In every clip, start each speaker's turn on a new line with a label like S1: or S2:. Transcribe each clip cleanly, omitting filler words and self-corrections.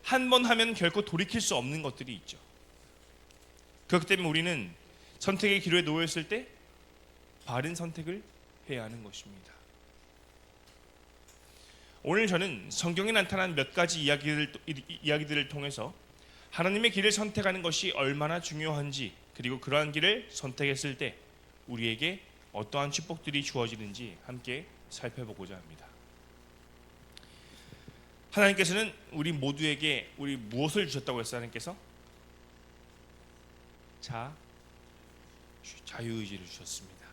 S1: 한 번 하면 결코 돌이킬 수 없는 것들이 있죠. 그렇기 때문에 우리는 선택의 기로에 놓였을 때 바른 선택을 해야 하는 것입니다. 오늘 저는 성경에 나타난 몇 가지 이야기들을 통해서 하나님의 길을 선택하는 것이 얼마나 중요한지, 그리고 그러한 길을 선택했을 때 우리에게 어떠한 축복들이 주어지는지 함께 살펴보고자 합니다. 하나님께서는 우리 모두에게 우리 무엇을 주셨다고 했어요? 하나님께서 자유의지를 주셨습니다.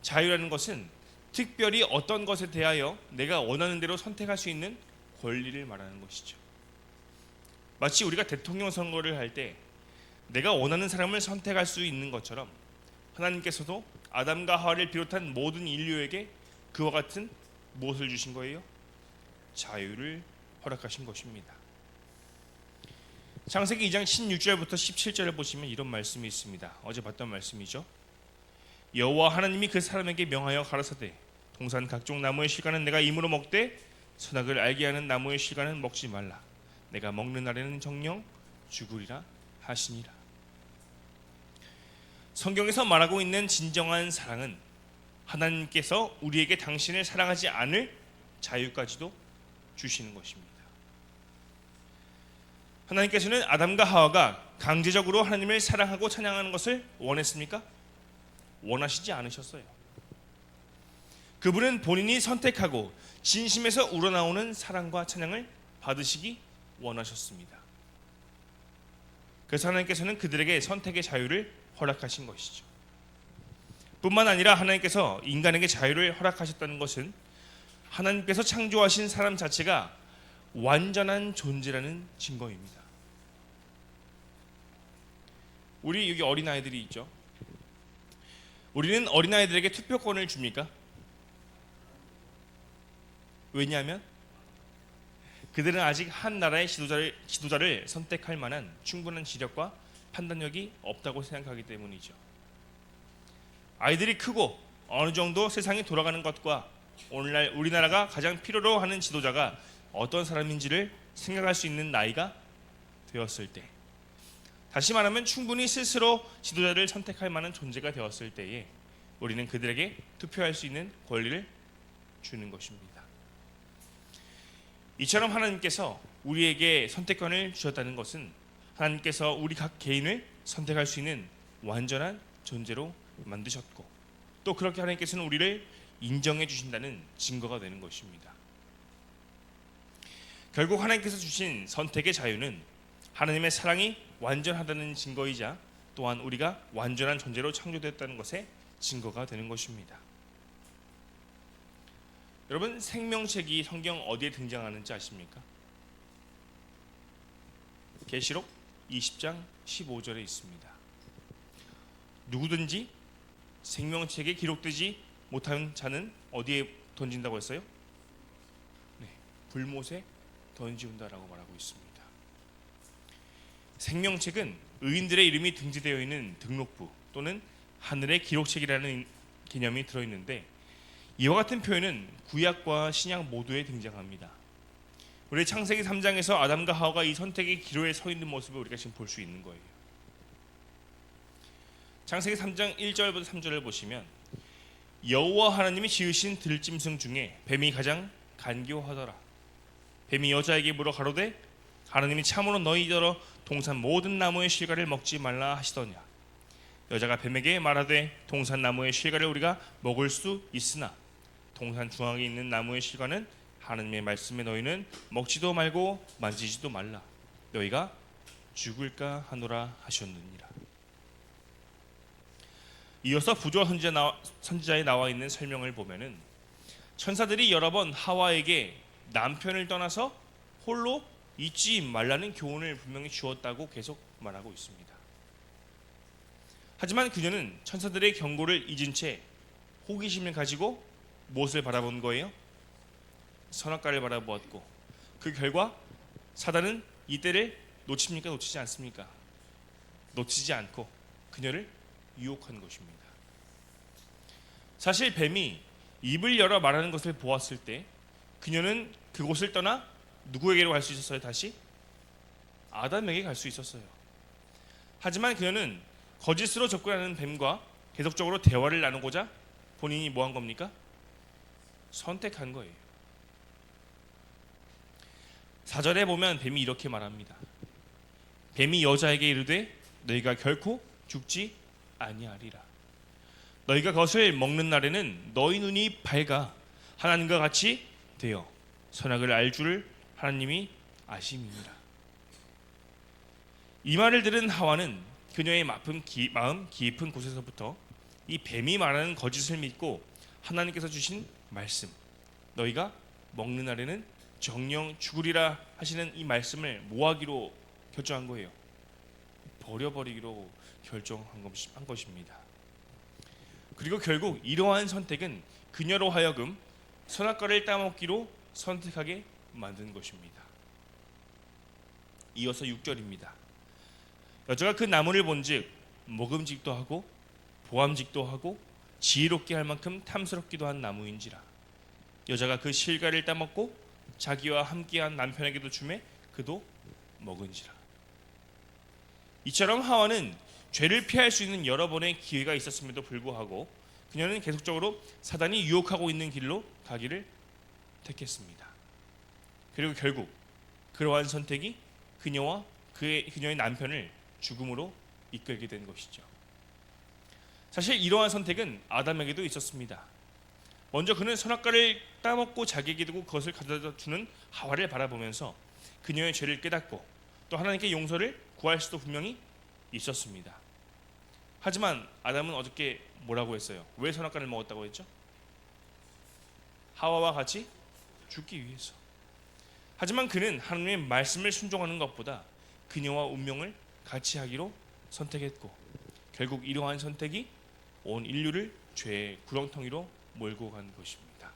S1: 자유라는 것은 특별히 어떤 것에 대하여 내가 원하는 대로 선택할 수 있는 권리를 말하는 것이죠. 마치 우리가 대통령 선거를 할 때 내가 원하는 사람을 선택할 수 있는 것처럼 하나님께서도 아담과 하와를 비롯한 모든 인류에게 그와 같은 무엇을 주신 거예요? 자유를 허락하신 것입니다. 창세기 2장 16절부터 17절을 보시면 이런 말씀이 있습니다. 어제 봤던 말씀이죠. 여호와 하나님이 그 사람에게 명하여 가라사대 동산 각종 나무의 실과는 내가 임으로 먹되 선악을 알게 하는 나무의 실과는 먹지 말라. 내가 먹는 날에는 정녕 죽으리라 하시니라. 성경에서 말하고 있는 진정한 사랑은 하나님께서 우리에게 당신을 사랑하지 않을 자유까지도 주시는 것입니다. 하나님께서는 아담과 하와가 강제적으로 하나님을 사랑하고 찬양하는 것을 원했습니까? 원하시지 않으셨어요. 그분은 본인이 선택하고 진심에서 우러나오는 사랑과 찬양을 받으시기 원하셨습니다. 그래서 하나님께서는 그들에게 선택의 자유를 허락하신 것이죠. 뿐만 아니라 하나님께서 인간에게 자유를 허락하셨다는 것은 하나님께서 창조하신 사람 자체가 완전한 존재라는 증거입니다. 우리 여기 어린아이들이 있죠. 우리는 어린아이들에게 투표권을 줍니까? 왜냐하면 그들은 아직 한 나라의 지도자를 선택할 만한 충분한 지력과 판단력이 없다고 생각하기 때문이죠. 아이들이 크고 어느 정도 세상이 돌아가는 것과 오늘날 우리나라가 가장 필요로 하는 지도자가 어떤 사람인지를 생각할 수 있는 나이가 되었을 때, 다시 말하면 충분히 스스로 지도자를 선택할 만한 존재가 되었을 때에 우리는 그들에게 투표할 수 있는 권리를 주는 것입니다. 이처럼 하나님께서 우리에게 선택권을 주셨다는 것은 하나님께서 우리 각 개인을 선택할 수 있는 완전한 존재로 만드셨고, 또 그렇게 하나님께서는 우리를 인정해 주신다는 증거가 되는 것입니다. 결국 하나님께서 주신 선택의 자유는 하나님의 사랑이 완전하다는 증거이자 또한 우리가 완전한 존재로 창조되었다는 것의 증거가 되는 것입니다. 여러분, 생명책이 성경 어디에 등장하는지 아십니까? 계시록 20장 15절에 있습니다. 누구든지 생명책에 기록되지 못한 자는 어디에 던진다고 했어요? 네, 불못에 던지운다라고 말하고 있습니다. 생명책은 의인들의 이름이 등재되어 있는 등록부 또는 하늘의 기록책이라는 개념이 들어있는데, 이와 같은 표현은 구약과 신약 모두에 등장합니다. 우리 창세기 3장에서 아담과 하와가 이 선택의 기로에 서 있는 모습을 우리가 지금 볼 수 있는 거예요. 창세기 3장 1절부터 3절을 보시면 여호와 하나님이 지으신 들짐승 중에 뱀이 가장 간교하더라. 뱀이 여자에게 물어 가로되 하나님이 참으로 너희더러 동산 모든 나무의 실과를 먹지 말라 하시더냐. 여자가 뱀에게 말하되 동산 나무의 실과를 우리가 먹을 수 있으나 동산 중앙에 있는 나무의 실과는 하나님의 말씀에 너희는 먹지도 말고 만지지도 말라. 너희가 죽을까 하노라 하셨느니라. 이어서 부조 선지자에 나와 있는 설명을 보면은 천사들이 여러 번 하와에게 남편을 떠나서 홀로 있지 말라는 교훈을 분명히 주었다고 계속 말하고 있습니다. 하지만 그녀는 천사들의 경고를 잊은 채 호기심을 가지고 무엇을 바라본 거예요? 선악과를 바라보았고, 그 결과 사단은 이 때를 놓칩니까? 놓치지 않습니까? 놓치지 않고 그녀를 유혹한 것입니다. 사실 뱀이 입을 열어 말하는 것을 보았을 때 그녀는 그곳을 떠나 누구에게로 갈 수 있었어요? 다시 아담에게 갈 수 있었어요. 하지만 그녀는 거짓으로 접근하는 뱀과 계속적으로 대화를 나누고자 본인이 뭐 한 겁니까? 선택한 거예요. 4절에 보면 뱀이 이렇게 말합니다. 뱀이 여자에게 이르되 너희가 결코 죽지 아니하리라. 너희가 그것을 먹는 날에는 너희 눈이 밝아 하나님과 같이 되어 선악을 알 줄을 하나님이 아심이니라. 이 말을 들은 하와는 그녀의 마음 깊은 곳에서부터 이 뱀이 말하는 거짓을 믿고 하나님께서 주신 말씀, 너희가 먹는 날에는 정령 죽으리라 하시는 이 말씀을 뭐하기로 결정한 거예요? 버려버리기로 결정한 것입니다. 그리고 결국 이러한 선택은 그녀로 하여금 선악과를 따먹기로 선택하게 만든 것입니다. 이어서 6절입니다. 여자가 그 나무를 본즉 먹음직도 하고 보암직도 하고 지혜롭게 할 만큼 탐스럽기도 한 나무인지라. 여자가 그 실과를 따먹고 자기와 함께한 남편에게도 주매 그도 먹은지라. 이처럼 하와는 죄를 피할 수 있는 여러 번의 기회가 있었음에도 불구하고 그녀는 계속적으로 사단이 유혹하고 있는 길로 가기를 택했습니다. 그리고 결국 그러한 선택이 그녀와 그녀의 남편을 죽음으로 이끌게 된 것이죠. 사실 이러한 선택은 아담에게도 있었습니다. 먼저 그는 선악과를 따먹고 자기에게 두고 그것을 가져다 주는 하와를 바라보면서 그녀의 죄를 깨닫고 또 하나님께 용서를 구할 수도 분명히 있었습니다. 하지만 아담은 어저께 뭐라고 했어요? 왜 선악과를 먹었다고 했죠? 하와와 같이 죽기 위해서. 하지만 그는 하나님의 말씀을 순종하는 것보다 그녀와 운명을 같이 하기로 선택했고 결국 이러한 선택이 온 인류를 죄의 구렁텅이로 몰고 간 것입니다.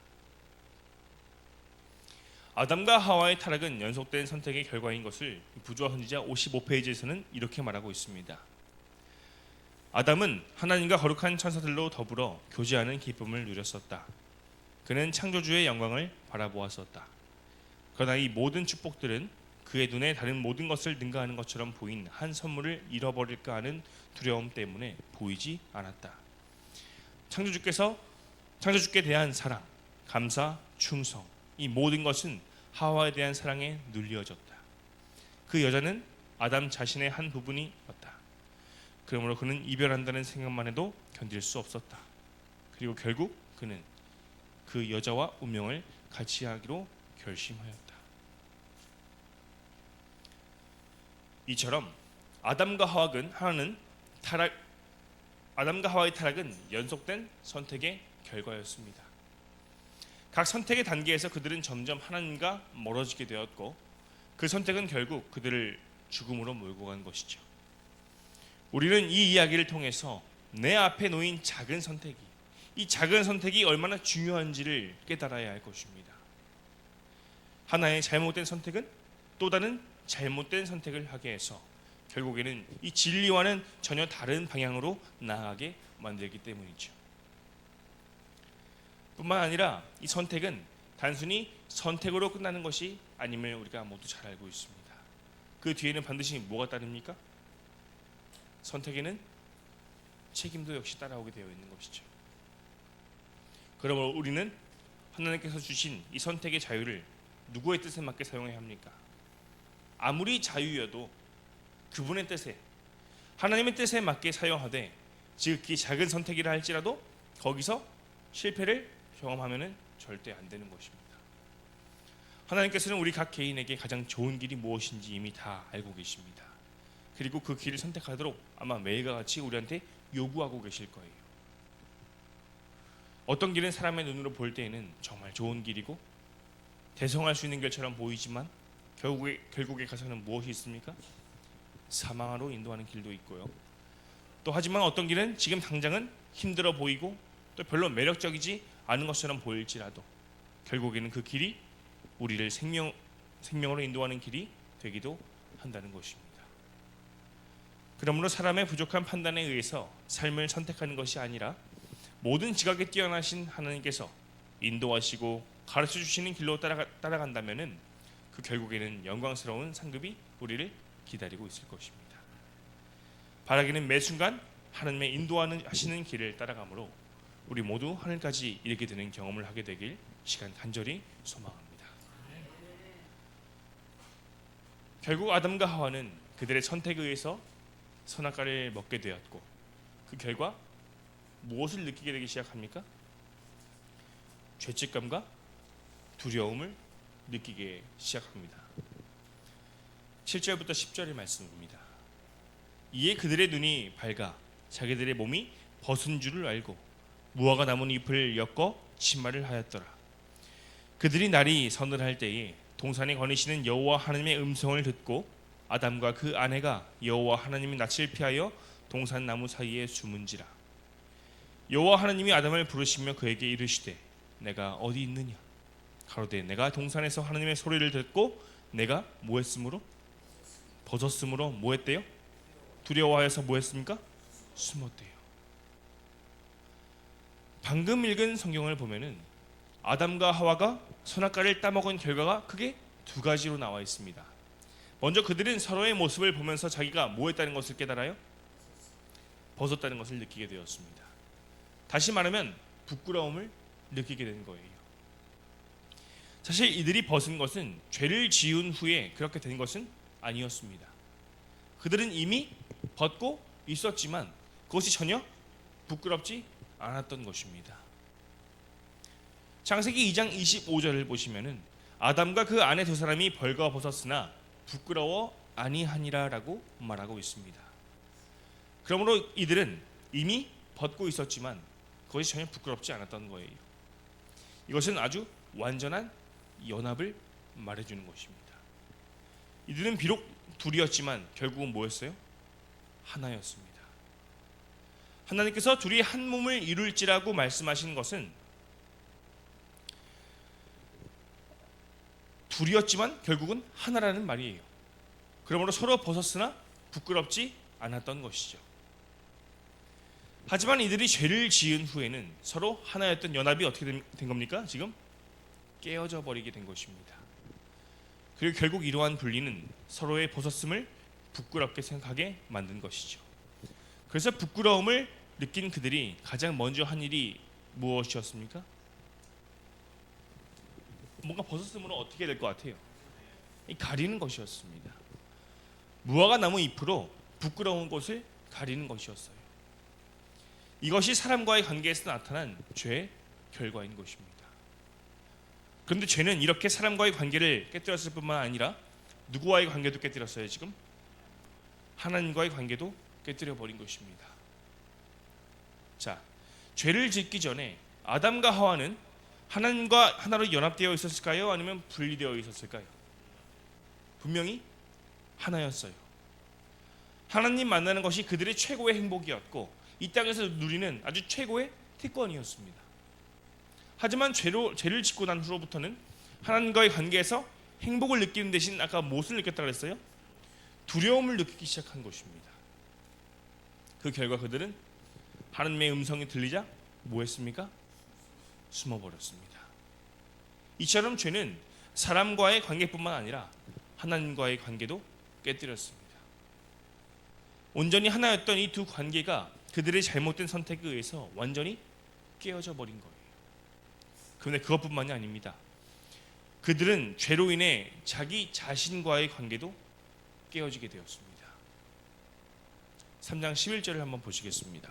S1: 아담과 하와의 타락은 연속된 선택의 결과인 것을 부조화 선지자 55페이지에서는 이렇게 말하고 있습니다. 아담은 하나님과 거룩한 천사들로 더불어 교제하는 기쁨을 누렸었다. 그는 창조주의 영광을 바라보았었다. 그러나 이 모든 축복들은 그의 눈에 다른 모든 것을 능가하는 것처럼 보인 한 선물을 잃어버릴까 하는 두려움 때문에 보이지 않았다. 창조주께 대한 사랑, 감사, 충성, 이 모든 것은 하와에 대한 사랑에 눌려졌다. 그 여자는 아담 자신의 한 부분이었다. 그러므로 그는 이별한다는 생각만 해도 견딜 수 없었다. 그리고 결국 그는 그 여자와 운명을 같이 하기로 결심하였다. 이처럼 아담과 하와의 타락은 연속된 선택의 결과였습니다. 각 선택의 단계에서 그들은 점점 하나님과 멀어지게 되었고 그 선택은 결국 그들을 죽음으로 몰고 간 것이죠. 우리는 이 이야기를 통해서 내 앞에 놓인 작은 선택이 이 작은 선택이 얼마나 중요한지를 깨달아야 할 것입니다. 하나의 잘못된 선택은 또 다른 잘못된 선택을 하게 해서 결국에는 이 진리와는 전혀 다른 방향으로 나아가게 만들기 때문이죠. 뿐만 아니라 이 선택은 단순히 선택으로 끝나는 것이 아님을 우리가 모두 잘 알고 있습니다. 그 뒤에는 반드시 뭐가 따릅니까? 선택에는 책임도 역시 따라오게 되어 있는 것이죠. 그러므로 우리는 하나님께서 주신 이 선택의 자유를 누구의 뜻에 맞게 사용해야 합니까? 아무리 자유여도 그분의 뜻에 하나님의 뜻에 맞게 사용하되 지극히 작은 선택이라 할지라도 거기서 실패를 경험하면 절대 안 되는 것입니다. 하나님께서는 우리 각 개인에게 가장 좋은 길이 무엇인지 이미 다 알고 계십니다. 그리고 그 길을 선택하도록 아마 매일과 같이 우리한테 요구하고 계실 거예요. 어떤 길은 사람의 눈으로 볼 때에는 정말 좋은 길이고 대성할 수 있는 길처럼 보이지만 결국에 가서는 무엇이 있습니까? 사망으로 인도하는 길도 있고요. 또 하지만 어떤 길은 지금 당장은 힘들어 보이고 또 별로 매력적이지 않은 것처럼 보일지라도 결국에는 그 길이 우리를 생명으로 인도하는 길이 되기도 한다는 것입니다. 그러므로 사람의 부족한 판단에 의해서 삶을 선택하는 것이 아니라 모든 지각에 뛰어나신 하나님께서 인도하시고 가르쳐 주시는 길로 따라간다면은 그 결국에는 영광스러운 상급이 우리를 기다리고 있을 것입니다. 바라기는 매 순간 하나님의 인도하시는 길을 따라가므로 우리 모두 하늘까지 이르게 되는 경험을 하게 되길 시간 간절히 소망합니다. 결국 아담과 하와는 그들의 선택에 의해서 선악과를 먹게 되었고 그 결과 무엇을 느끼게 되기 시작합니까? 죄책감과 두려움을 느끼게 시작합니다. 7절부터 10절의 말씀입니다. 이에 그들의 눈이 밝아 자기들의 몸이 벗은 줄을 알고 무화과 나무 잎을 엮어 치마를 하였더라. 그들이 날이 서늘할 때에 동산에 거니시는 여호와 하나님의 음성을 듣고 아담과 그 아내가 여호와 하나님의 낯을 피하여 동산 나무 사이에 숨은지라. 여호와 하나님이 아담을 부르시며 그에게 이르시되 내가 어디 있느냐? 가로되 내가 동산에서 하나님의 소리를 듣고 내가 뭐했으므로? 벗었으므로 뭐했대요? 두려워하여서 뭐했습니까? 숨었대요. 방금 읽은 성경을 보면은 아담과 하와가 선악과를 따먹은 결과가 크게 두 가지로 나와 있습니다. 먼저 그들은 서로의 모습을 보면서 자기가 뭐했다는 것을 깨달아요? 벗었다는 것을 느끼게 되었습니다. 다시 말하면 부끄러움을 느끼게 된 거예요. 사실 이들이 벗은 것은 죄를 지은 후에 그렇게 된 것은 아니었습니다. 그들은 이미 벗고 있었지만 그것이 전혀 부끄럽지 않았던 것입니다. 창세기 2장 25절을 보시면은 아담과 그 아내 두 사람이 벌거 벗었으나 부끄러워 아니하니라라고 말하고 있습니다. 그러므로 이들은 이미 벗고 있었지만 그것이 전혀 부끄럽지 않았던 거예요. 이것은 아주 완전한 연합을 말해주는 것입니다. 이들은 비록 둘이었지만 결국은 뭐였어요? 하나였습니다. 하나님께서 둘이 한 몸을 이룰지라고 말씀하신 것은 둘이었지만 결국은 하나라는 말이에요. 그러므로 서로 벗었으나 부끄럽지 않았던 것이죠. 하지만 이들이 죄를 지은 후에는 서로 하나였던 연합이 어떻게 된 겁니까? 지금 깨어져 버리게 된 것입니다. 그리고 결국 이러한 분리는 서로의 벗었음을 부끄럽게 생각하게 만든 것이죠. 그래서 부끄러움을 느낀 그들이 가장 먼저 한 일이 무엇이었습니까? 뭔가 벗었으므로 어떻게 될 것 같아요? 가리는 것이었습니다. 무화과 나무 잎으로 부끄러운 곳을 가리는 것이었어요. 이것이 사람과의 관계에서 나타난 죄의 결과인 것입니다. 그런데 죄는 이렇게 사람과의 관계를 깨뜨렸을 뿐만 아니라 누구와의 관계도 깨뜨렸어요. 지금 하나님과의 관계도 깨뜨려 버린 것입니다. 자, 죄를 짓기 전에 아담과 하와는 하나님과 하나로 연합되어 있었을까요? 아니면 분리되어 있었을까요? 분명히 하나였어요. 하나님 만나는 것이 그들의 최고의 행복이었고 이 땅에서 누리는 아주 최고의 특권이었습니다. 하지만 죄를 짓고 난 후로부터는 하나님과의 관계에서 행복을 느끼는 대신 아까 무엇을 느꼈다고 했어요? 두려움을 느끼기 시작한 것입니다. 그 결과 그들은 하나님의 음성이 들리자 뭐 했습니까? 숨어버렸습니다. 이처럼 죄는 사람과의 관계뿐만 아니라 하나님과의 관계도 깨뜨렸습니다. 온전히 하나였던 이 두 관계가 그들의 잘못된 선택에 의해서 완전히 깨어져 버린 거예요. 그런데 그것뿐만이 아닙니다. 그들은 죄로 인해 자기 자신과의 관계도 깨어지게 되었습니다. 3장 11절을 한번 보시겠습니다.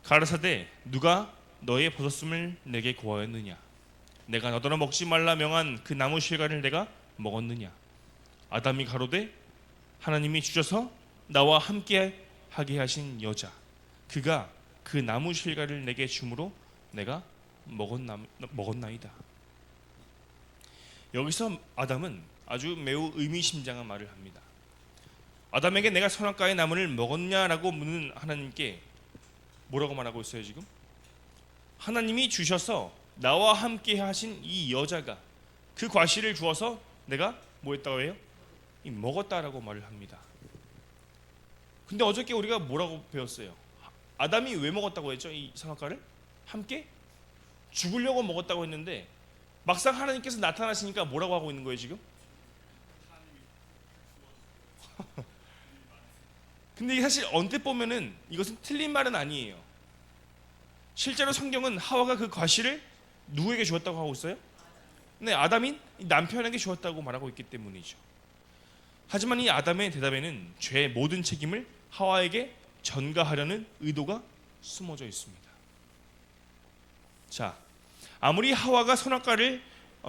S1: 가라사대 누가 너의 벗었음을 내게 고하였느냐? 내가 너더러 먹지 말라 명한 그 나무 실과를 내가 먹었느냐? 아담이 가로되 하나님이 주셔서 나와 함께 하게 하신 여자 그가 그 나무 실과를 내게 주므로 내가 먹었나이다. 여기서 아담은 아주 매우 의미심장한 말을 합니다. 아담에게 내가 선악과의 나무를 먹었냐라고 묻는 하나님께 뭐라고 말하고 있어요? 지금 하나님이 주셔서 나와 함께 하신 이 여자가 그 과실을 주어서 내가 뭐 했다고 해요? 먹었다라고 말을 합니다. 근데 어저께 우리가 뭐라고 배웠어요? 아담이 왜 먹었다고 했죠? 이 선악과를 함께 죽으려고 먹었다고 했는데 막상 하나님께서 나타나시니까 뭐라고 하고 있는 거예요 지금? 근데 이게 사실 언뜻 보면은 이것은 틀린 말은 아니에요. 실제로 성경은 하와가 그 과실을 누구에게 주었다고 하고 있어요? 네, 아담인 남편에게 주었다고 말하고 있기 때문이죠. 하지만 이 아담의 대답에는 죄의 모든 책임을 하와에게 전가하려는 의도가 숨어져 있습니다. 자, 아무리 하와가 선악과를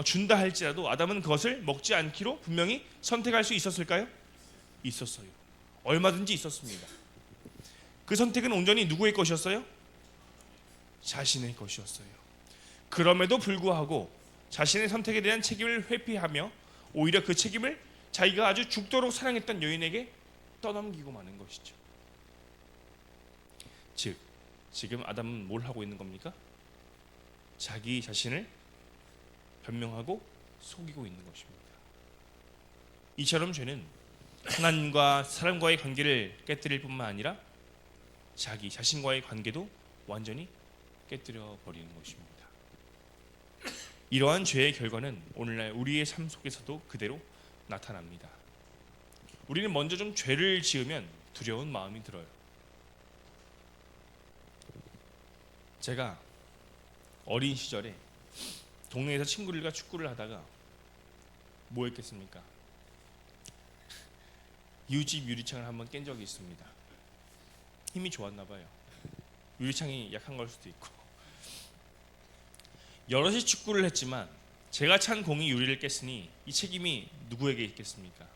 S1: 준다 할지라도 아담은 그것을 먹지 않기로 분명히 선택할 수 있었을까요? 있었어요. 얼마든지 있었습니다. 그 선택은 온전히 누구의 것이었어요? 자신의 것이었어요. 그럼에도 불구하고 자신의 선택에 대한 책임을 회피하며 오히려 그 책임을 자기가 아주 죽도록 사랑했던 여인에게 떠넘기고 마는 것이죠. 즉, 지금 아담은 뭘 하고 있는 겁니까? 자기 자신을 변명하고 속이고 있는 것입니다. 이처럼 죄는 하나님과 사람과의 관계를 깨뜨릴 뿐만 아니라 자기 자신과의 관계도 완전히 깨뜨려 버리는 것입니다. 이러한 죄의 결과는 오늘날 우리의 삶 속에서도 그대로 나타납니다. 우리는 먼저 좀 죄를 지으면 두려운 마음이 들어요. 제가 어린 시절에 동네에서 친구들과 축구를 하다가 뭐 했겠습니까? 이웃집 유리창을 한번 깬 적이 있습니다. 힘이 좋았나 봐요. 유리창이 약한 걸 수도 있고. 여럿이 축구를 했지만 제가 찬 공이 유리를 깼으니 이 책임이 누구에게 있겠습니까?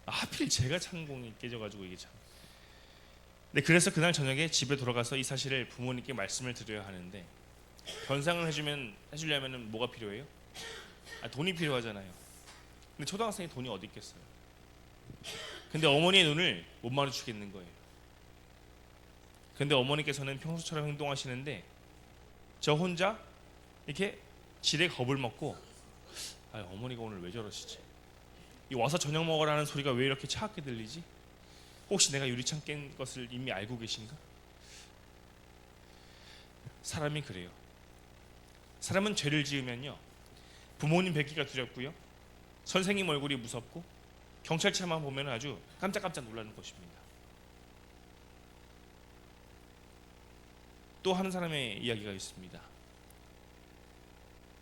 S1: 하필 제가 찬 공이 깨져가지고 이게 참. 네, 그래서 그날 저녁에 집에 돌아가서 이 사실을 부모님께 말씀을 드려야 하는데 변상을 해주려면 뭐가 필요해요? 돈이 필요하잖아요. 근데 초등학생이 돈이 어디 있겠어요? 근데 어머니의 눈을 못 마주치겠는 거예요. 근데 어머니께서는 평소처럼 행동하시는데 저 혼자 이렇게 지레 겁을 먹고 어머니가 오늘 왜 저러시지? 이 와서 저녁 먹으라는 소리가 왜 이렇게 차갑게 들리지? 혹시 내가 유리창 깬 것을 이미 알고 계신가? 사람이 그래요. 사람은 죄를 지으면요 부모님 뵙기가 두렵고요 선생님 얼굴이 무섭고 경찰차만 보면 아주 깜짝깜짝 놀라는 것입니다. 또 한 사람의 이야기가 있습니다.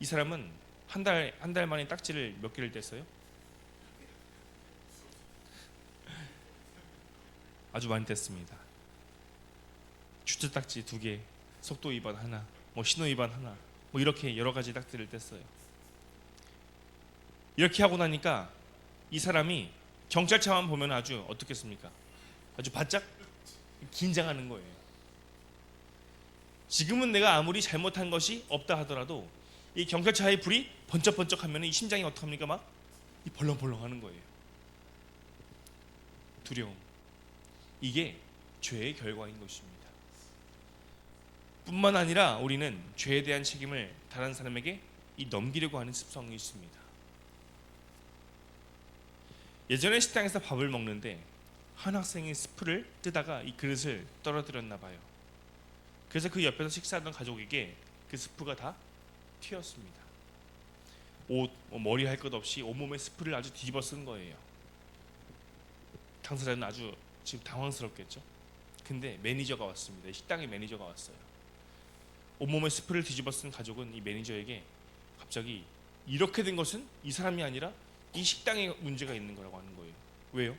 S1: 이 사람은 한 달 만에 딱지를 몇 개를 뗐어요? 아주 많이 뗐습니다. 주차 딱지 2개, 속도 위반 하나, 신호 위반 하나, 이렇게 여러 가지 딱지를 뗐어요. 이렇게 하고 나니까 이 사람이 경찰차만 보면 아주 어떻겠습니까? 아주 바짝 긴장하는 거예요. 지금은 내가 아무리 잘못한 것이 없다 하더라도 이 경찰차의 불이 번쩍번쩍하면 이 심장이 어떡합니까? 막 벌렁벌렁하는 거예요. 두려움. 이게 죄의 결과인 것입니다. 뿐만 아니라 우리는 죄에 대한 책임을 다른 사람에게 넘기려고 하는 습성이 있습니다. 예전에 식당에서 밥을 먹는데 한 학생이 스프를 뜨다가 이 그릇을 떨어뜨렸나 봐요. 그래서 그 옆에서 식사하던 가족에게 그 스프가 다 튀었습니다. 옷, 머리 할 것 없이 온몸에 스프를 아주 뒤집어 쓴 거예요. 당사자는 아주 지금 당황스럽겠죠. 근데 매니저가 왔습니다. 식당의 매니저가 왔어요. 온몸에 스프를 뒤집어 쓴 가족은 이 매니저에게 갑자기 이렇게 된 것은 이 사람이 아니라 이 식당에 문제가 있는 거라고 하는 거예요. 왜요?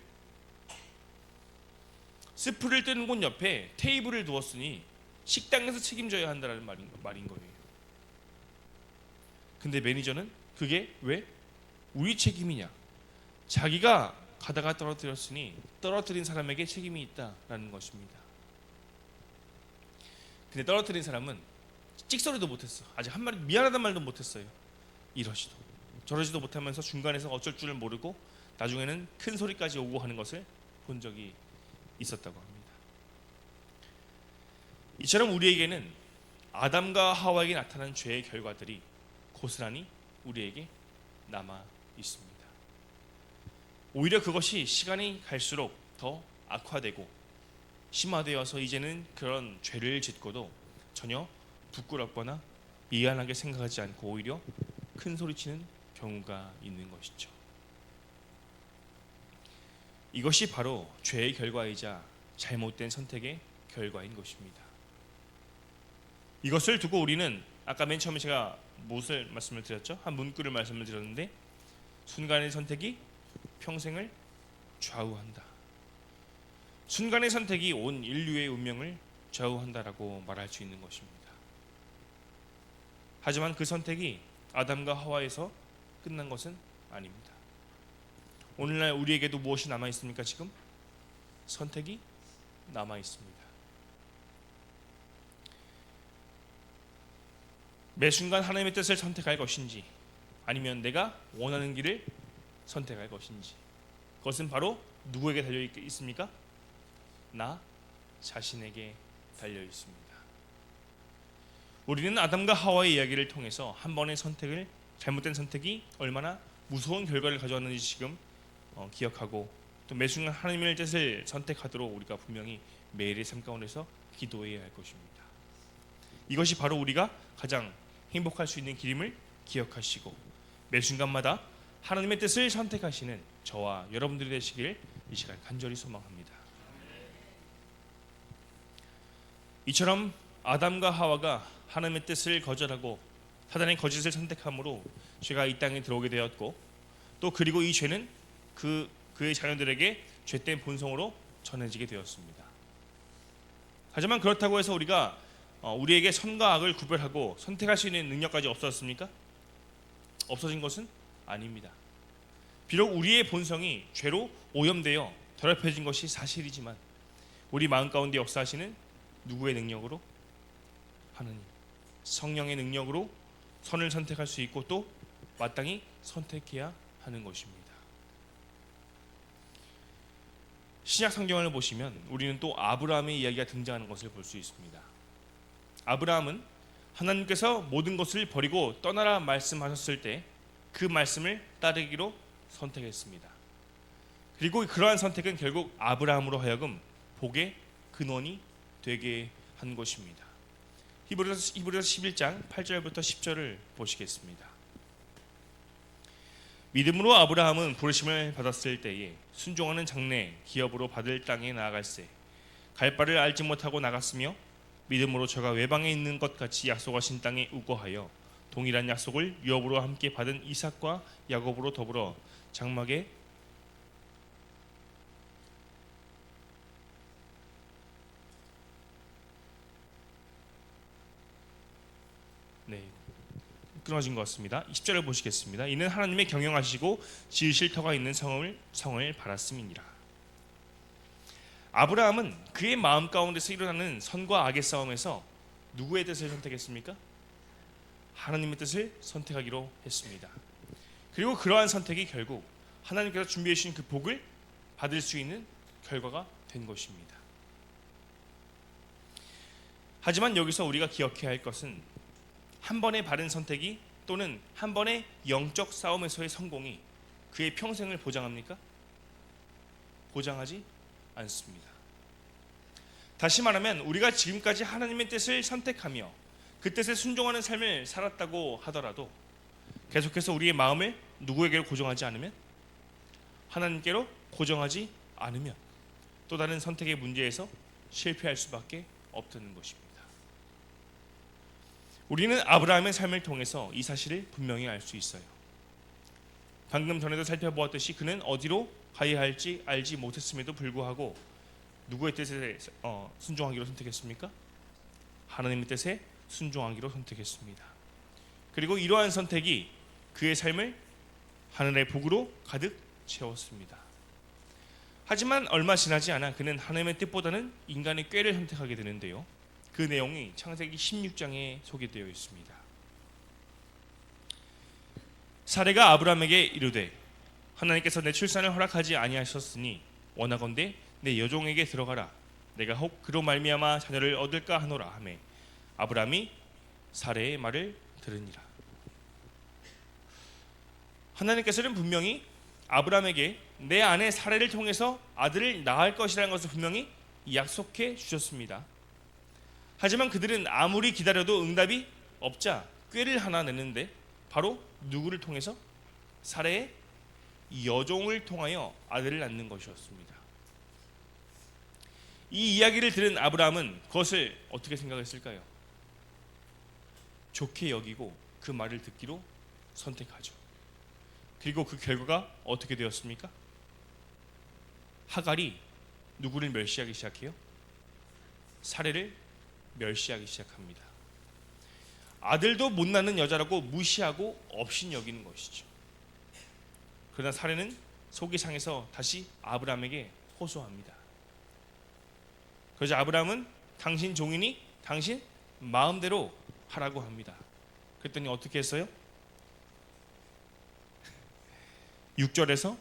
S1: 스프를 뜨는 곳 옆에 테이블을 두었으니 식당에서 책임져야 한다는 말인 거예요. 근데 매니저는 그게 왜 우리 책임이냐? 자기가 가다가 떨어뜨렸으니 떨어뜨린 사람에게 책임이 있다라는 것입니다. 근데 떨어뜨린 사람은 찍소리도 못했어. 아직 한마디 미안하단 말도 못했어요. 이러지도 저러지도 못하면서 중간에서 어쩔 줄을 모르고 나중에는 큰 소리까지 오고 하는 것을 본 적이 있었다고 합니다. 이처럼 우리에게는 아담과 하와에게 나타난 죄의 결과들이 고스란히 우리에게 남아 있습니다. 오히려 그것이 시간이 갈수록 더 악화되고 심화되어서 이제는 그런 죄를 짓고도 전혀 부끄럽거나 미안하게 생각하지 않고 오히려 큰 소리치는 경우가 있는 것이죠. 이것이 바로 죄의 결과이자 잘못된 선택의 결과인 것입니다. 이것을 두고 우리는 아까 맨 처음에 제가 무엇을 말씀을 드렸죠? 한 문구를 말씀을 드렸는데, 순간의 선택이 평생을 좌우한다. 순간의 선택이 온 인류의 운명을 좌우한다라고 말할 수 있는 것입니다. 하지만 그 선택이 아담과 하와에서 끝난 것은 아닙니다. 오늘날 우리에게도 무엇이 남아 있습니까? 지금 선택이 남아 있습니다. 매 순간 하나님의 뜻을 선택할 것인지, 아니면 내가 원하는 길을 선택할 것인지, 그것은 바로 누구에게 달려 있습니까? 나 자신에게 달려 있습니다. 우리는 아담과 하와의 이야기를 통해서 한 번의 선택을, 잘못된 선택이 얼마나 무서운 결과를 가져왔는지 지금 기억하고, 또 매 순간 하나님의 뜻을 선택하도록 우리가 분명히 매일의 삶 가운데서 기도해야 할 것입니다. 이것이 바로 우리가 가장 행복할 수 있는 길임을 기억하시고, 매 순간마다 하나님의 뜻을 선택하시는 저와 여러분들이 되시길 이 시간 간절히 소망합니다. 이처럼 아담과 하와가 하나님의 뜻을 거절하고 사단의 거짓을 선택함으로 죄가 이 땅에 들어오게 되었고, 또 그리고 이 죄는 그의 자녀들에게 죄된 본성으로 전해지게 되었습니다. 하지만 그렇다고 해서 우리가 우리에게 선과 악을 구별하고 선택할 수 있는 능력까지 없었습니까? 없어진 것은 아닙니다. 비록 우리의 본성이 죄로 오염되어 더럽혀진 것이 사실이지만, 우리 마음 가운데 역사하시는 누구의 능력으로? 하나님, 성령의 능력으로 선을 선택할 수 있고 또 마땅히 선택해야 하는 것입니다. 신약 성경을 보시면 우리는 또 아브라함의 이야기가 등장하는 것을 볼 수 있습니다. 아브라함은 하나님께서 모든 것을 버리고 떠나라 말씀하셨을 때 그 말씀을 따르기로 선택했습니다. 그리고 그러한 선택은 결국 아브라함으로 하여금 복의 근원이 되게 한 것입니다. 히브리서 11장 8절부터 10절을 보시겠습니다. 믿음으로 아브라함은 부르심을 받았을 때에 순종하는 장래 기업으로 받을 땅에 나아갈새 갈 바를 알지 못하고 나갔으며, 믿음으로 저가 외방에 있는 것 같이 약속하신 땅에 우거하여 동일한 약속을 유업으로 함께 받은 이삭과 야곱으로 더불어 장막에 끊어진 것 같습니다. 10절을 보시겠습니다. 이는 하나님의 경영하시고 지으실 터가 있는 성을 바랐음이니라. 아브라함은 그의 마음 가운데서 일어나는 선과 악의 싸움에서 누구의 뜻을 선택했습니까? 하나님의 뜻을 선택하기로 했습니다. 그리고 그러한 선택이 결국 하나님께서 준비해 주신 그 복을 받을 수 있는 결과가 된 것입니다. 하지만 여기서 우리가 기억해야 할 것은, 한 번의 바른 선택이 또는 한 번의 영적 싸움에서의 성공이 그의 평생을 보장합니까? 보장하지 않습니다. 다시 말하면 우리가 지금까지 하나님의 뜻을 선택하며 그 뜻에 순종하는 삶을 살았다고 하더라도 계속해서 우리의 마음을 누구에게로 고정하지 않으면, 하나님께로 고정하지 않으면 또 다른 선택의 문제에서 실패할 수밖에 없다는 것입니다. 우리는 아브라함의 삶을 통해서 이 사실을 분명히 알 수 있어요. 방금 전에도 살펴보았듯이 그는 어디로 가야 할지 알지 못했음에도 불구하고 누구의 뜻에 순종하기로 선택했습니까? 하나님의 뜻에 순종하기로 선택했습니다. 그리고 이러한 선택이 그의 삶을 하늘의 복으로 가득 채웠습니다. 하지만 얼마 지나지 않아 그는 하나님의 뜻보다는 인간의 꾀를 선택하게 되는데요. 그 내용이 창세기 16장에 소개되어 있습니다. 사레가 아브라함에게 이르되, 하나님께서 내 출산을 허락하지 아니하셨으니 원하건대 내 여종에게 들어가라. 내가 혹 그로 말미암아 자녀를 얻을까 하노라 하매 아브라함이 사레의 말을 들으니라. 하나님께서는 분명히 아브라함에게 내 아내 사레를 통해서 아들을 낳을 것이라는 것을 분명히 약속해 주셨습니다. 하지만 그들은 아무리 기다려도 응답이 없자 꾀를 하나 내는데 바로 누구를 통해서? 사레의 여종을 통하여 아들을 낳는 것이었습니다. 이 이야기를 들은 아브라함은 그것을 어떻게 생각했을까요? 좋게 여기고 그 말을 듣기로 선택하죠. 그리고 그 결과가 어떻게 되었습니까? 하갈이 누구를 멸시하기 시작해요? 사레를 멸시하기 시작합니다. 아들도 못 낳는 여자라고 무시하고 업신 여기는 것이죠. 그러나 사레는 속이 상해서 다시 아브라함에게 호소합니다. 그래서 아브라함은 당신 종이니 당신 마음대로 하라고 합니다. 그랬더니 어떻게 했어요? 6절에서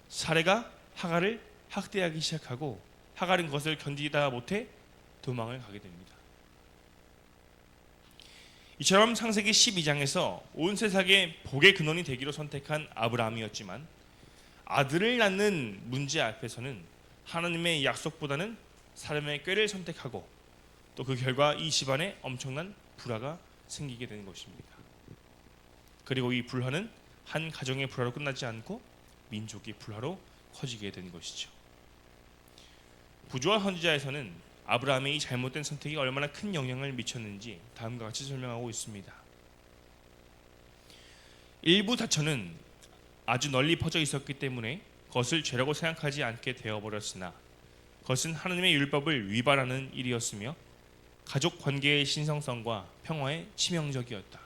S1: 사레가 하갈을 학대하기 시작하고 하갈은 그것을 견디다 못해 도망을 가게 됩니다. 이처럼 창세기 12장에서 온 세상의 복의 근원이 되기로 선택한 아브라함이었지만 아들을 낳는 문제 앞에서는 하나님의 약속보다는 사람의 꾀를 선택하고 또 그 결과 이 집안에 엄청난 불화가 생기게 되는 것입니다. 그리고 이 불화는 한 가정의 불화로 끝나지 않고 민족의 불화로 커지게 된 것이죠. 부조와 선지자에서는 아브라함의 이 잘못된 선택이 얼마나 큰 영향을 미쳤는지 다음과 같이 설명하고 있습니다. 일부 다처는 아주 널리 퍼져 있었기 때문에 그것을 죄라고 생각하지 않게 되어버렸으나 그것은 하나님의 율법을 위반하는 일이었으며 가족 관계의 신성성과 평화에 치명적이었다.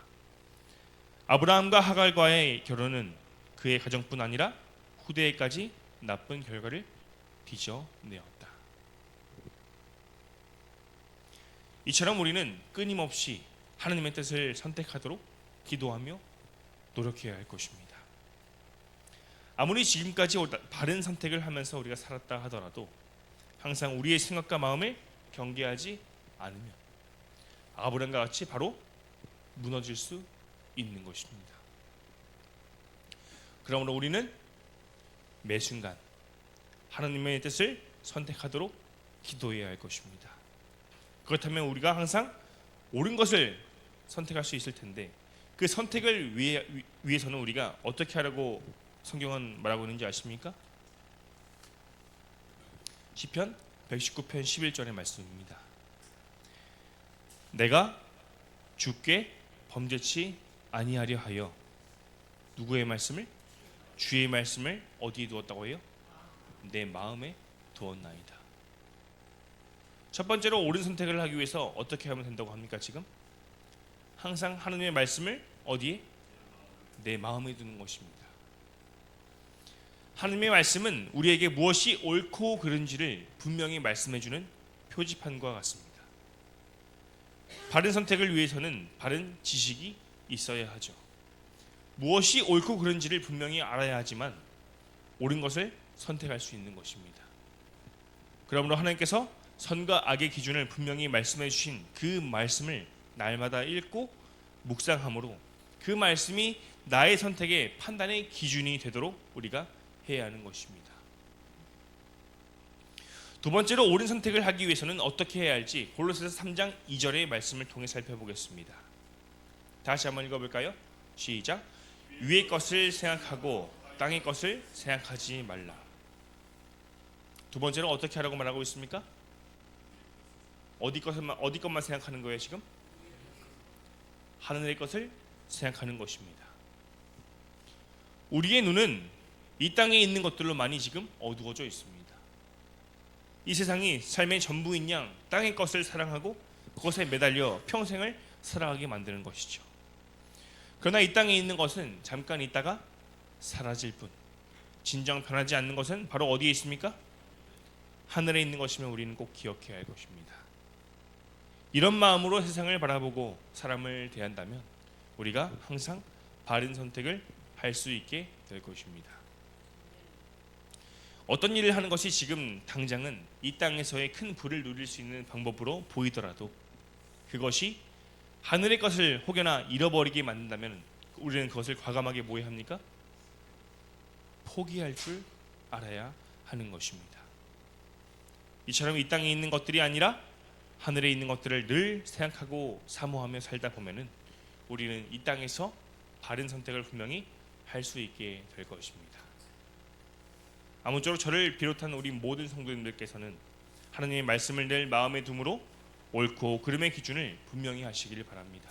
S1: 아브라함과 하갈과의 결혼은 그의 가정뿐 아니라 후대에까지 나쁜 결과를 빚어내었다. 이처럼 우리는 끊임없이 하나님의 뜻을 선택하도록 기도하며 노력해야 할 것입니다. 아무리 지금까지 바른 선택을 하면서 우리가 살았다 하더라도 항상 우리의 생각과 마음을 경계하지 않으면 아브라함과 같이 바로 무너질 수 있는 것입니다. 그러므로 우리는 매 순간 하나님의 뜻을 선택하도록 기도해야 할 것입니다. 그렇다면 우리가 항상 옳은 것을 선택할 수 있을 텐데 그 선택을 위해서는 우리가 어떻게 하라고 성경은 말하고 있는지 아십니까? 시편 119편 11절의 말씀입니다. 내가 주께 범죄치 아니하려 하여 누구의 말씀을? 주의 말씀을 어디에 두었다고 해요? 내 마음에 두었나이다. 첫 번째로 옳은 선택을 하기 위해서 어떻게 하면 된다고 합니까? 지금 항상 하나님의 말씀을 어디에? 내 마음에 두는 것입니다. 하나님의 말씀은 우리에게 무엇이 옳고 그른지를 분명히 말씀해주는 표지판과 같습니다. 바른 선택을 위해서는 바른 지식이 있어야 하죠. 무엇이 옳고 그른지를 분명히 알아야 하지만 옳은 것을 선택할 수 있는 것입니다. 그러므로 하나님께서 선과 악의 기준을 분명히 말씀해 주신 그 말씀을 날마다 읽고 묵상함으로 그 말씀이 나의 선택의 판단의 기준이 되도록 우리가 해야 하는 것입니다. 두 번째로 옳은 선택을 하기 위해서는 어떻게 해야 할지 골로새서 3장 2절의 말씀을 통해 살펴보겠습니다. 다시 한번 읽어볼까요? 시작. 위의 것을 생각하고 땅의 것을 생각하지 말라. 두 번째로 어떻게 하라고 말하고 있습니까? 어디 것만 생각하는 거예요 지금? 하늘의 것을 생각하는 것입니다. 우리의 눈은 이 땅에 있는 것들로 많이 지금 어두워져 있습니다. 이 세상이 삶의 전부인 양 땅의 것을 사랑하고 그것에 매달려 평생을 살아가게 만드는 것이죠. 그러나 이 땅에 있는 것은 잠깐 있다가 사라질 뿐, 진정 변하지 않는 것은 바로 어디에 있습니까? 하늘에 있는 것이면 우리는 꼭 기억해야 할 것입니다. 이런 마음으로 세상을 바라보고 사람을 대한다면 우리가 항상 바른 선택을 할 수 있게 될 것입니다. 어떤 일을 하는 것이 지금 당장은 이 땅에서의 큰 부를 누릴 수 있는 방법으로 보이더라도 그것이 하늘의 것을 혹여나 잃어버리게 만든다면 우리는 그것을 과감하게 뭐 해야 합니까? 포기할 줄 알아야 하는 것입니다. 이처럼 이 땅에 있는 것들이 아니라 하늘에 있는 것들을 늘 생각하고 사모하며 살다 보면은 우리는 이 땅에서 바른 선택을 분명히 할 수 있게 될 것입니다. 아무쪼록 저를 비롯한 우리 모든 성도님들께서는 하나님의 말씀을 늘 마음에 둠으로 옳고 그름의 기준을 분명히 하시기를 바랍니다.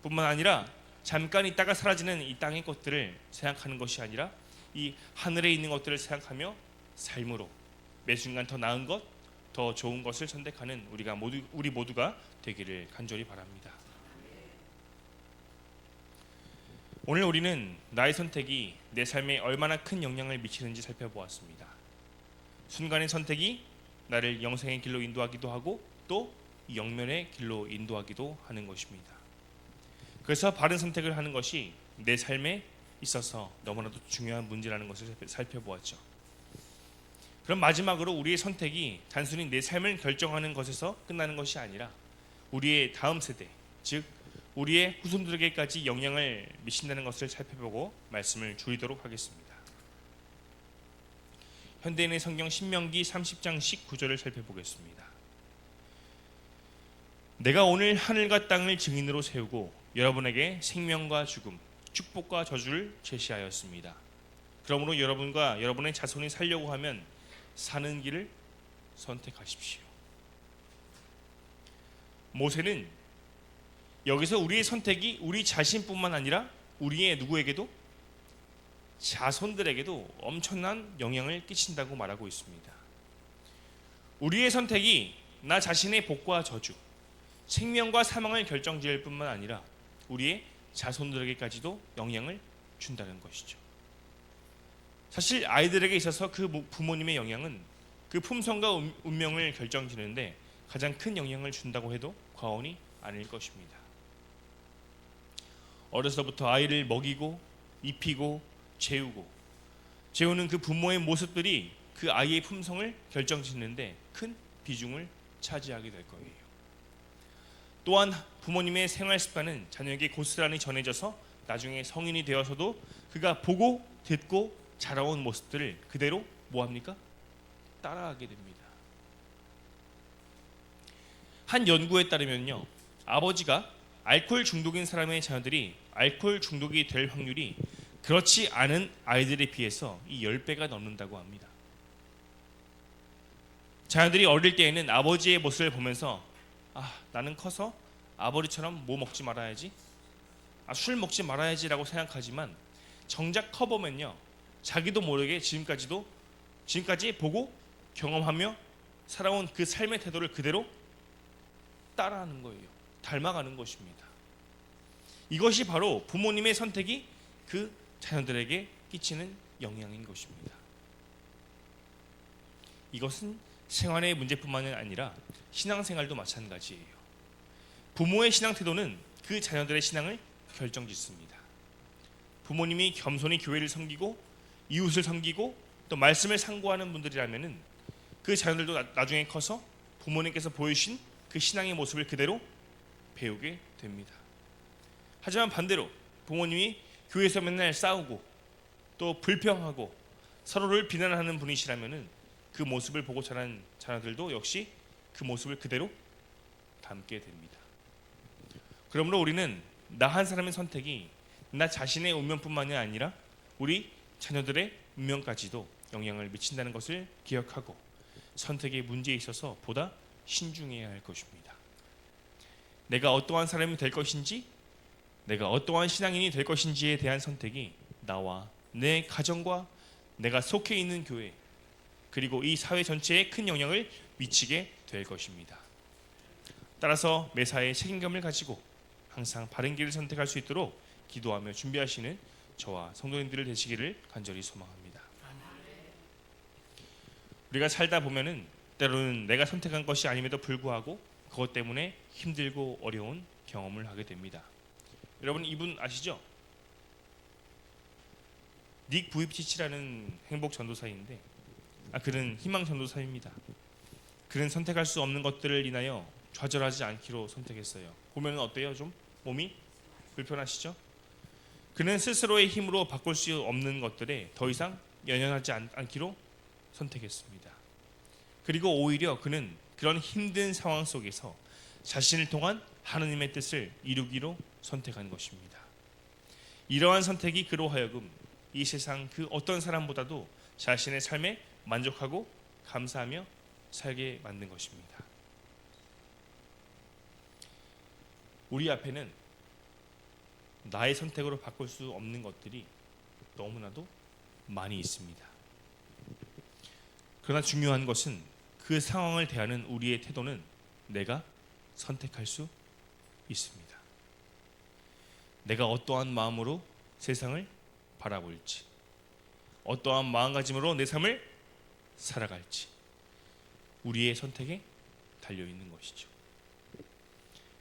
S1: 뿐만 아니라 잠깐 있다가 사라지는 이 땅의 것들을 생각하는 것이 아니라 이 하늘에 있는 것들을 생각하며 삶으로 매 순간 더 나은 것, 더 좋은 것을 선택하는 우리 모두가 되기를 간절히 바랍니다. 오늘 우리는 나의 선택이 내 삶에 얼마나 큰 영향을 미치는지 살펴보았습니다. 순간의 선택이 나를 영생의 길로 인도하기도 하고 또 영면의 길로 인도하기도 하는 것입니다. 그래서 바른 선택을 하는 것이 내 삶에 있어서 너무나도 중요한 문제라는 것을 살펴보았죠. 그럼 마지막으로 우리의 선택이 단순히 내 삶을 결정하는 것에서 끝나는 것이 아니라 우리의 다음 세대, 즉 우리의 후손들에게까지 영향을 미친다는 것을 살펴보고 말씀을 줄이도록 하겠습니다. 현대인의 성경 신명기 30장 19절을 살펴보겠습니다. 내가 오늘 하늘과 땅을 증인으로 세우고 여러분에게 생명과 죽음, 축복과 저주를 제시하였습니다. 그러므로 여러분과 여러분의 자손이 살려고 하면 사는 길을 선택하십시오. 모세는 여기서 우리의 선택이 우리 자신뿐만 아니라 우리의 누구에게도 자손들에게도 엄청난 영향을 끼친다고 말하고 있습니다. 우리의 선택이 나 자신의 복과 저주, 생명과 사망을 결정지을 뿐만 아니라 우리의 자손들에게까지도 영향을 준다는 것이죠. 사실 아이들에게 있어서 그 부모님의 영향은 그 품성과 운명을 결정지는데 가장 큰 영향을 준다고 해도 과언이 아닐 것입니다. 어려서부터 아이를 먹이고 입히고 재우는 그 부모의 모습들이 그 아이의 품성을 결정짓는데 큰 비중을 차지하게 될 거예요. 또한 부모님의 생활 습관은 자녀에게 고스란히 전해져서 나중에 성인이 되어서도 그가 보고 듣고 자라온 모습들을 그대로 뭐합니까? 따라하게 됩니다. 한 연구에 따르면요, 아버지가 알코올 중독인 사람의 자녀들이 알코올 중독이 될 확률이 그렇지 않은 아이들에 비해서 이 10배가 넘는다고 합니다. 자녀들이 어릴 때에는 아버지의 모습을 보면서 나는 커서 아버지처럼 뭐 먹지 말아야지, 술 먹지 말아야지라고 생각하지만 정작 커보면요, 자기도 모르게 지금까지 보고 경험하며 살아온 그 삶의 태도를 그대로 따라하는 거예요. 닮아가는 것입니다. 이것이 바로 부모님의 선택이 그 자녀들에게 끼치는 영향인 것입니다. 이것은 생활의 문제뿐만 아니라 신앙생활도 마찬가지예요. 부모의 신앙 태도는 그 자녀들의 신앙을 결정짓습니다. 부모님이 겸손히 교회를 섬기고 이웃을 섬기고 또 말씀을 상고하는 분들이라면은 그 자녀들도 나중에 커서 부모님께서 보여주신 그 신앙의 모습을 그대로 배우게 됩니다. 하지만 반대로 부모님이 교회에서 맨날 싸우고 또 불평하고 서로를 비난하는 분이시라면은 그 모습을 보고 자란 자녀들도 역시 그 모습을 그대로 담게 됩니다. 그러므로 우리는 나 한 사람의 선택이 나 자신의 운명뿐만이 아니라 우리 자녀들의 운명까지도 영향을 미친다는 것을 기억하고 선택의 문제에 있어서 보다 신중해야 할 것입니다. 내가 어떠한 사람이 될 것인지, 내가 어떠한 신앙인이 될 것인지에 대한 선택이 나와 내 가정과 내가 속해 있는 교회 그리고 이 사회 전체에 큰 영향을 미치게 될 것입니다. 따라서 매사에 책임감을 가지고 항상 바른 길을 선택할 수 있도록 기도하며 준비하시는 저와 성도님들 되시기를 간절히 소망합니다. 우리가 살다 보면은 때로는 내가 선택한 것이 아님에도 불구하고 그것 때문에 힘들고 어려운 경험을 하게 됩니다. 여러분 이분 아시죠? 닉 부입치치라는 행복 전도사인데 그는 희망 전도사입니다. 그는 선택할 수 없는 것들을 인하여 좌절하지 않기로 선택했어요. 보면 어때요? 좀 몸이 불편하시죠? 그는 스스로의 힘으로 바꿀 수 없는 것들에 더 이상 연연하지 않기로 선택했습니다. 그리고 오히려 그는 그런 힘든 상황 속에서 자신을 통한 하나님의 뜻을 이루기로 선택한 것입니다. 이러한 선택이 그로 하여금 이 세상 그 어떤 사람보다도 자신의 삶에 만족하고 감사하며 살게 만든 것입니다. 우리 앞에는 나의 선택으로 바꿀 수 없는 것들이 너무나도 많이 있습니다. 그러나 중요한 것은 그 상황을 대하는 우리의 태도는 내가 선택할 수 있습니다. 내가 어떠한 마음으로 세상을 바라볼지, 어떠한 마음가짐으로 내 삶을 살아갈지 우리의 선택에 달려 있는 것이죠.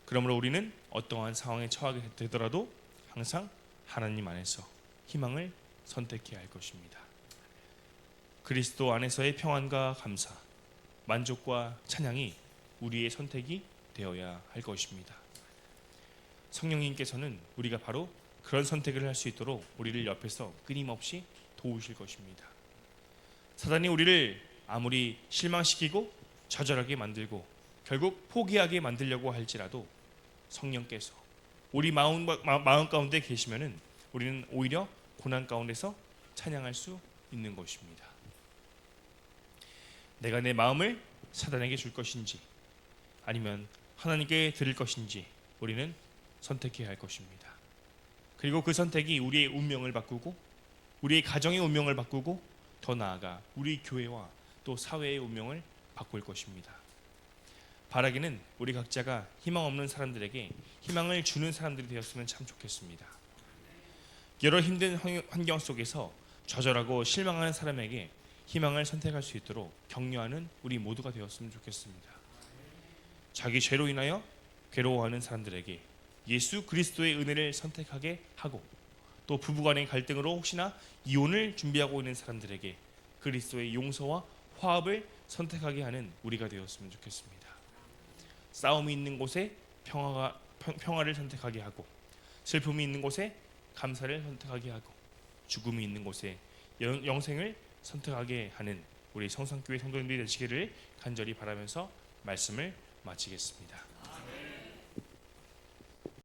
S1: 그러므로 우리는 어떠한 상황에 처하게 되더라도 항상 하나님 안에서 희망을 선택해야 할 것입니다. 그리스도 안에서의 평안과 감사, 만족과 찬양이 우리의 선택이 되어야 할 것입니다. 성령님께서는 우리가 바로 그런 선택을 할 수 있도록 우리를 옆에서 끊임없이 도우실 것입니다. 사단이 우리를 아무리 실망시키고 좌절하게 만들고 결국 포기하게 만들려고 할지라도 성령께서 우리 마음 가운데 계시면은 우리는 오히려 고난 가운데서 찬양할 수 있는 것입니다. 내가 내 마음을 사단에게 줄 것인지 아니면 하나님께 드릴 것인지 우리는 선택해야 할 것입니다. 그리고 그 선택이 우리의 운명을 바꾸고 우리의 가정의 운명을 바꾸고 더 나아가 우리 교회와 또 사회의 운명을 바꿀 것입니다. 바라기는 우리 각자가 희망 없는 사람들에게 희망을 주는 사람들이 되었으면 참 좋겠습니다. 여러 힘든 환경 속에서 좌절하고 실망하는 사람에게 희망을 선택할 수 있도록 격려하는 우리 모두가 되었으면 좋겠습니다. 자기 죄로 인하여 괴로워하는 사람들에게 예수 그리스도의 은혜를 선택하게 하고 또 부부간의 갈등으로 혹시나 이혼을 준비하고 있는 사람들에게 그리스도의 용서와 화합을 선택하게 하는 우리가 되었으면 좋겠습니다. 싸움이 있는 곳에 평화를 선택하게 하고 슬픔이 있는 곳에 감사를 선택하게 하고 죽음이 있는 곳에 영생을 선택하게 하는 우리 성산교회 성도님들이 되시기를 간절히 바라면서 말씀을 마치겠습니다.